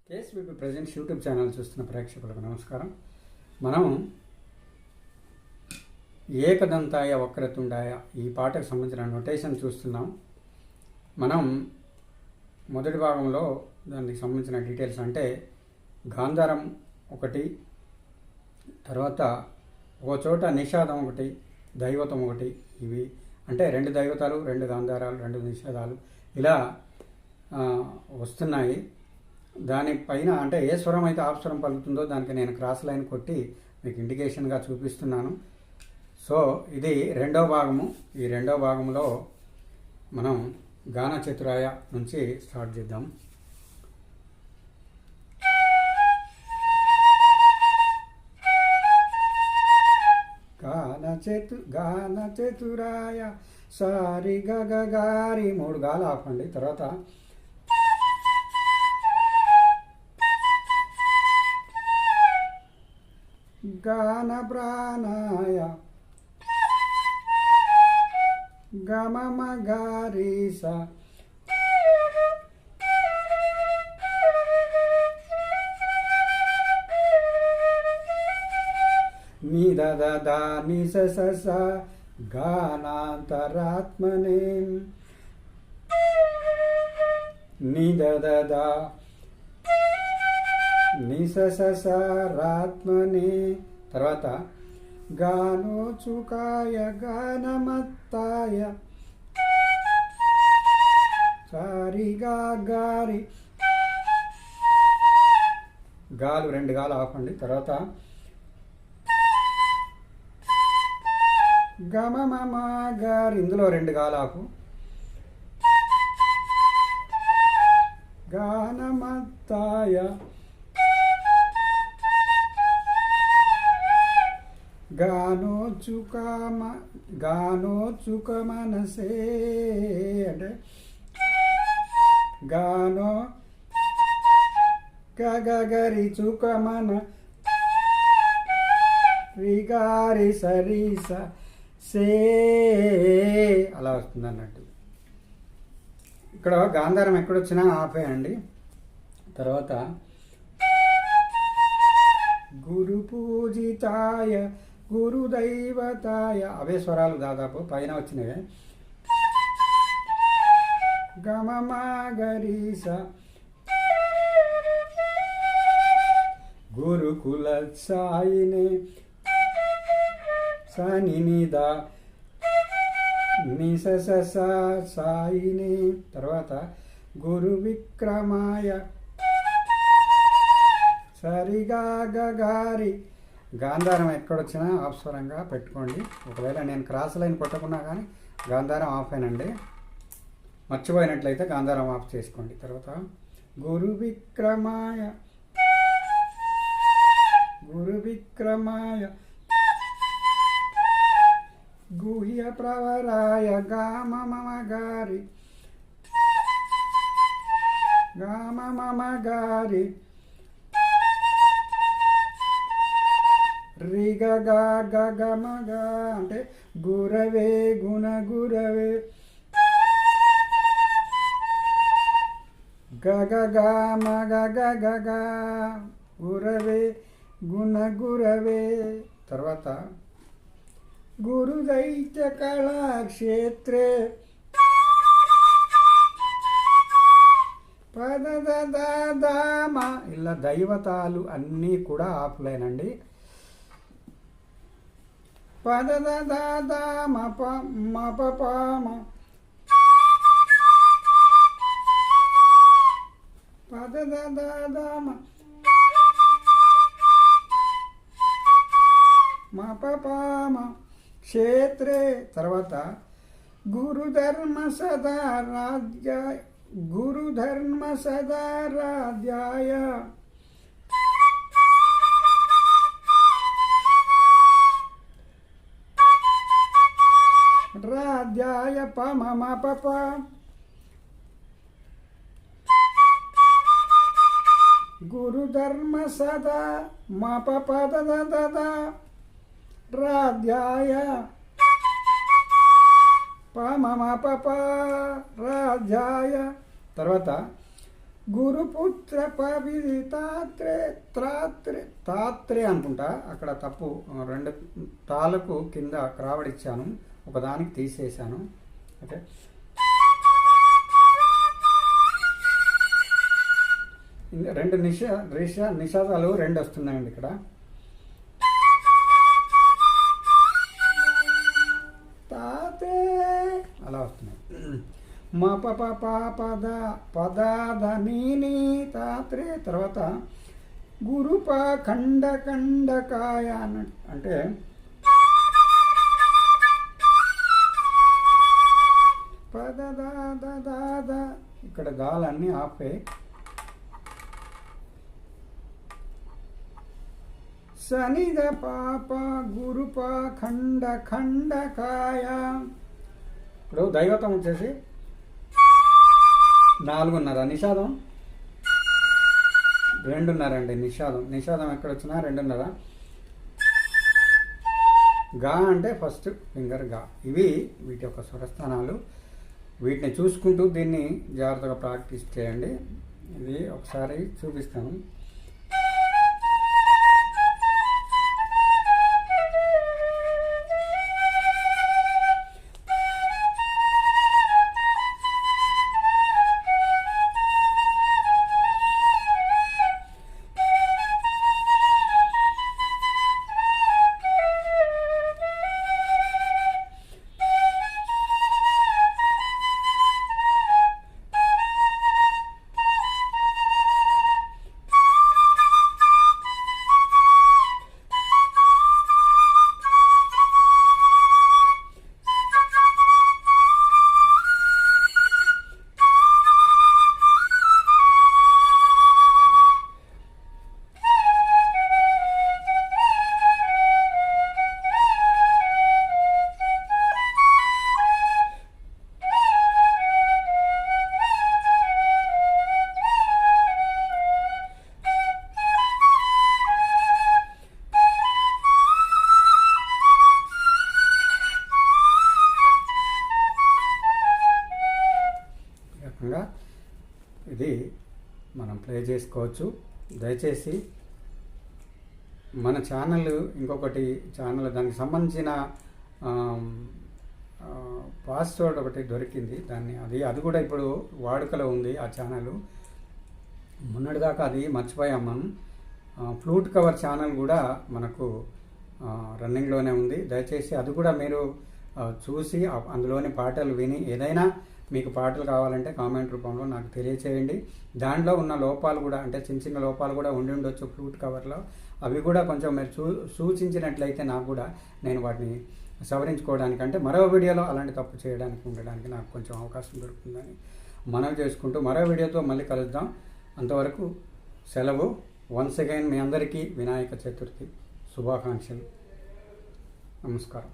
కేఎస్బీపీ presents YouTube channel చూస్తున్న ప్రేక్షకులకు నమస్కారం. మనం ఏకదంతాయ వక్రతుండాయ ఈ పాటకు సంబంధించిన నొటేషన్ చూస్తున్నాం. మనం మొదటి భాగంలో దానికి సంబంధించిన డీటెయిల్స్ అంటే గాంధారం ఒకటి, తర్వాత ఒక చోట నిషాదం ఒకటి, దైవతం ఒకటి, ఇవి అంటే రెండు దైవతాలు, రెండు గాంధారాలు, రెండు నిషాదాలు ఇలా వస్తున్నాయి. దానిపైన అంటే ఏ స్వరం అయితే ఆఫ్ స్వరం పలుకుతుందో దానికి నేను క్రాస్ లైన్ కొట్టి మీకు ఇండికేషన్గా చూపిస్తున్నాను. సో ఇది రెండో భాగము. ఈ రెండో భాగంలో మనం గాన చతురాయ నుంచి స్టార్ట్ చేద్దాం. గాన చతురాయ సారి గారి మూడు గాలు ఆపండి. తర్వాత గాన ప్రాణాయ గమమ గారీస నిదద నిసస గానాంతరాత్మనే నిదద నిససరాత్మనే. తర్వాత గానోచుకాయ గానమత్తాయ సారి గారి గాలు రెండు గాలు ఆపండి. తర్వాత గమమ గారి ఇందులో రెండు గాలు ఆపు. గానమత్తాయ గానోచుక మనసే అంటే గానో గగరి చుకమన రిగారి సరీస సే అలా వస్తుంది అన్నట్టు. ఇక్కడ గాంధారం ఎక్కడొచ్చినా ఆపేయండి. తర్వాత గురు పూజితాయ గురుదైవతాయ అవే స్వరాలు దాదాపు పైన వచ్చినవే. గమమాగరీస గురుకుల సాయినే సనినిద నిసస సాయిని. తర్వాత గురు విక్రమాయ సరిగా గారి గాంధారం ఎక్కడొచ్చినా ఆఫ్ స్వరంగా పెట్టుకోండి. ఒకవేళ నేను క్రాస్ లైన్ కొట్టకున్నా కానీ గాంధారం ఆఫ్ అయినండి. మర్చిపోయినట్లయితే గాంధారం ఆఫ్ చేసుకోండి. తర్వాత గురు విక్రమాయ గుహ్య ప్రవరాయ గామమ గారి రిగమగా అంటే గురవే గురవే గగమగ గురవే గురవే. తర్వాత గురుదైత్య కళాక్షేత్రే పదదామ ఇలా దైవతాలు అన్నీ కూడా ఆఫ్లైనండి. పదదామ మపపామ పదదామ మపపామ క్షేత్రే. తర్వాత గురుధర్మ సదా రాధ్యాయ రాధ్యాయ పమ పప గురుధర్మ సదా మప పద రాధ్యాయ పమ పప రాధ్యాయ. తర్వాత గురుపుత్ర పవితాత్రే త్రాత్రే తాత్రే అనుకుంటా, అక్కడ తప్పు, 2 తాలకు కింద క్రావడిచ్చాను, ఒకదానికి తీసేసాను. ఓకే, రెండు నిషాదాలు 2 వస్తున్నాయండి ఇక్కడ. తాతే అలా వస్తున్నాయి. మా ప పద పదాధనీని తాత్రే, తర్వాత గురుప ఖండకాయ అంటే పద ఇక్కడ గాలన్నీ ఆపే. సనిద పాప గురుప ఖండకాయ. ఇప్పుడు దైవతం వచ్చేసి 4:30 నిషాదం, 2:30 అండి నిషాదం ఎక్కడ వచ్చినా 2:30. గా అంటే ఫస్ట్ ఫింగర్ గా. ఇవి వీటి యొక్క స్వరస్థానాలు. వీటిని చూసుకుంటూ దీన్ని జాగ్రత్తగా ప్రాక్టీస్ చేయండి. ఇది ఒకసారి చూపిస్తాను. ఇది మనం ప్లే చేసుకోవచ్చు. దయచేసి మన ఛానల్, ఇంకొకటి ఛానల్, దానికి సంబంధించిన పాస్వర్డ్ ఒకటి దొరికింది, అది కూడా ఇప్పుడు వాడుకలో ఉంది. ఆ ఛానల్ మొన్నటిదాకా అది మర్చిపోయాం మనం. ఫ్లూట్ కవర్ ఛానల్ కూడా మనకు రన్నింగ్లోనే ఉంది. దయచేసి అది కూడా మీరు చూసి అందులోని పాటలు విని, ఏదైనా మీకు పాటలు కావాలంటే కామెంట్ రూపంలో నాకు తెలియచేయండి. దాంట్లో ఉన్న లోపాలు కూడా, అంటే చిన్న లోపాలు కూడా ఉండి ఉండొచ్చు ఫ్లూట్ కవర్లో. అవి కూడా కొంచెం మీరు సూచించినట్లయితే నాకు కూడా నేను వాటిని సవరించుకోవడానికి, అంటే మరో వీడియోలో అలాంటి తప్పు చేయడానికి ఉండడానికి నాకు కొంచెం అవకాశం దొరుకుతుందని మనవి చేసుకుంటూ మరో వీడియోతో మళ్ళీ కలుద్దాం. అంతవరకు సెలవు. వన్స్ అగైన్ మీ అందరికీ వినాయక చతుర్థి శుభాకాంక్షలు. నమస్కారం.